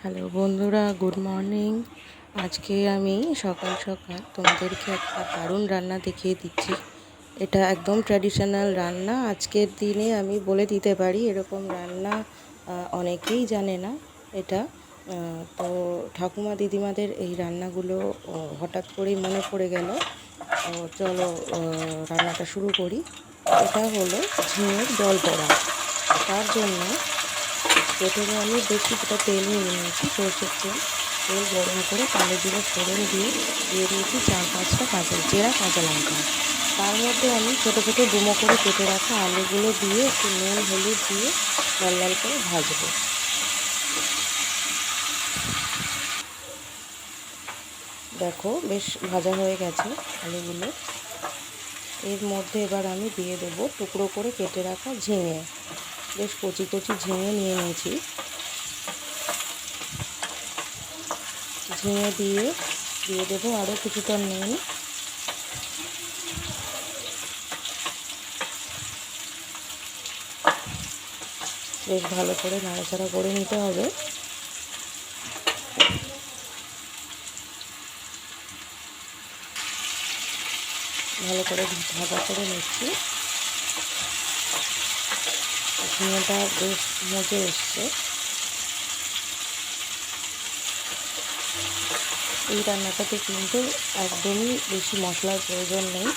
Hello বন্ধুরা, good morning. আজকে আমি সকাল সকাল তোমাদেরকে একটা দারুণ রান্না দেখিয়ে দিচ্ছি। এটা একদম ট্র্যাডিশনাল রান্না। আজকের দিনে আমি বলে দিতে পারি এরকম রান্না অনেকেই জানে না। এটা তো ঠাকুমা দিদিমাদের এই রান্নাগুলো হঠাৎ করেই মনে পড়ে গেল। চলো রান্নাটা শুরু করি। এটা হলো ঝিঙের জল বড়া। তার জন্য প্রথমে আমি বেশ কিছুটা তেল নিয়ে নিয়েছি, সরষের তেল। তেল গরম করে কালো জিরে ফোড়ন দিয়ে দিয়েছি 4-5টা কাঁচা লঙ্কা। তার মধ্যে আমি ছোটো ছোটো ডুমো করে কেটে রাখা আলুগুলো দিয়ে একটু নুন হলুদ দিয়ে লাল লাল করে ভাজবো। দেখো বেশ ভাজা হয়ে গেছে আলুগুলো। এর মধ্যে এবার আমি দিয়ে দেবো টুকরো করে কেটে রাখা ঝিঙে। বেশ কচি কচি ঝিঙে নিয়ে নিয়েছি। ঝিঙে দিয়ে দেবো আরও কিছুটা নুন। বেশ ভালো করে নাড়াচাড়া করে নিতে হবে। ভালো করে ভাজা করে নিচ্ছি। ঝিঙেটা বেশ মজে এসছে। এই রান্নাটাতে কিন্তু একদমই বেশি মশলার প্রয়োজন নেই।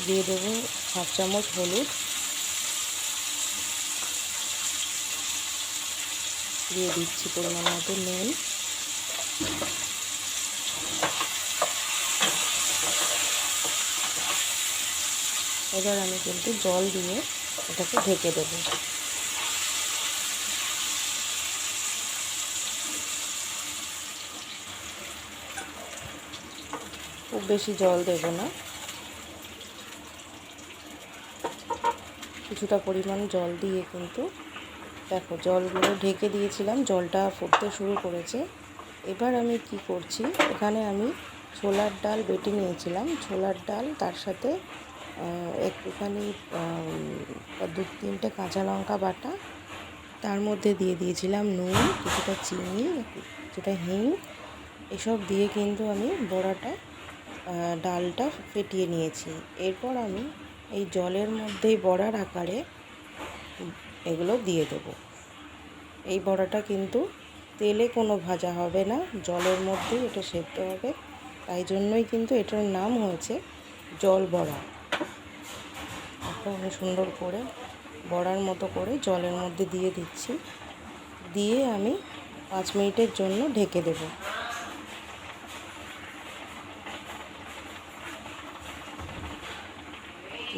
দিয়ে দেবো 1/2 চামচ হলুদ, দিয়ে দিচ্ছি পরিমাণ মতো নুন। এবার আমি কিন্তু জল দিয়ে এটাকে ঢেকে দেবো। খুব বেশি জল দেব না, কিছুটা পরিমাণ জল দিয়ে কিন্তু দেখো জলগুলো ঢেকে দিয়েছিলাম, জলটা ফুটতে শুরু করেছে। এবার আমি কি করছি, এখানে আমি ছোলার ডাল বেটে নিয়েছিলাম। ছোলার ডাল, তার সাথে একটুখানি 2-3টে কাঁচা লঙ্কা বাটা, তার মধ্যে দিয়ে দিয়েছিলাম নুন, কিছুটা চিনি, কিছুটা হিং। এসব দিয়ে কিন্তু আমি বড়াটা ডালটা ফেটিয়ে নিয়েছি। এরপর আমি এই জলের মধ্যেই বড়ার আকারে এগুলো দিয়ে দেবো। এই বড়াটা কিন্তু তেলে কোনো ভাজা হবে না, জলের মধ্যেই এটা সেদ্ধ হবে। তাই জন্যই কিন্তু এটার নাম হয়েছে জল বড়া। এখন আমি সুন্দর করে বড়ার মতো করে জলের মধ্যে দিয়ে দিচ্ছি। দিয়ে আমি 5 মিনিটের জন্য ঢেকে দেব।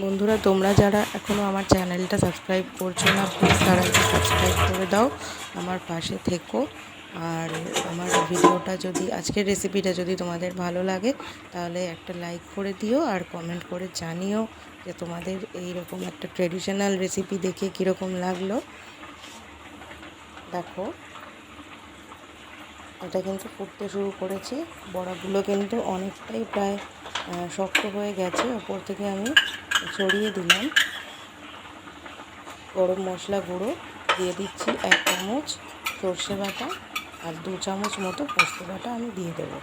বন্ধুরা, তোমরা যারা এখনও আমার চ্যানেলটা সাবস্ক্রাইব করছো না, প্লিজ তারা একটু সাবস্ক্রাইব করে দাও, আমার পাশে থেকো। আর আমার ভিডিওটা যদি, আজকের রেসিপিটা যদি তোমাদের ভালো লাগে তাহলে একটা লাইক করে দিও, আর কমেন্ট করে জানিও যে তোমাদের এই রকম একটা ট্রেডিশনাল রেসিপি দেখে কীরকম লাগলো। দেখো এটা কিন্তু ফুটতে শুরু করেছে। বড়াগুলো কিন্তু অনেকটাই প্রায় শক্ত হয়ে গেছে। ওপর থেকে আমি ছড়িয়ে দিলাম গরম মশলা গুঁড়ো, দিয়ে দিচ্ছি 1 চামচ সর্ষে বাটা, আর 2 চামচ মতো পোস্ত বাটা আমি দিয়ে দেবো।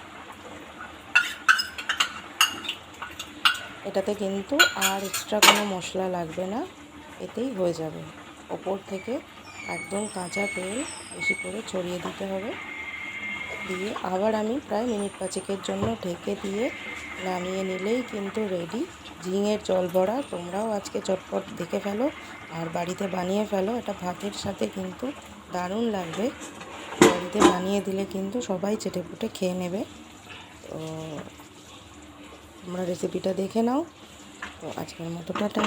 এটাতে কিন্তু আর এক্সট্রা কোনো মশলা লাগবে না, এতেই হয়ে যাবে। ওপর থেকে একদম কাঁচা তেল বেশি করে ছড়িয়ে দিতে হবে। দিয়ে আবার আমি প্রায় মিনিট 5-এর জন্য ঢেকে দিয়ে নামিয়ে নিলেই কিন্তু রেডি ঝিঙের জল বড়া। তোমরাও আজকে চটপট দেখে ফেলো আর বাড়িতে বানিয়ে ফেলো। এটা ভাতের সাথে কিন্তু দারুণ লাগবে। বাড়িতে বানিয়ে দিলে কিন্তু সবাই চেটেপুটে খেয়ে নেবে। তো তোমরা রেসিপিটা দেখে নাও। তো আজকের মতো টাটা।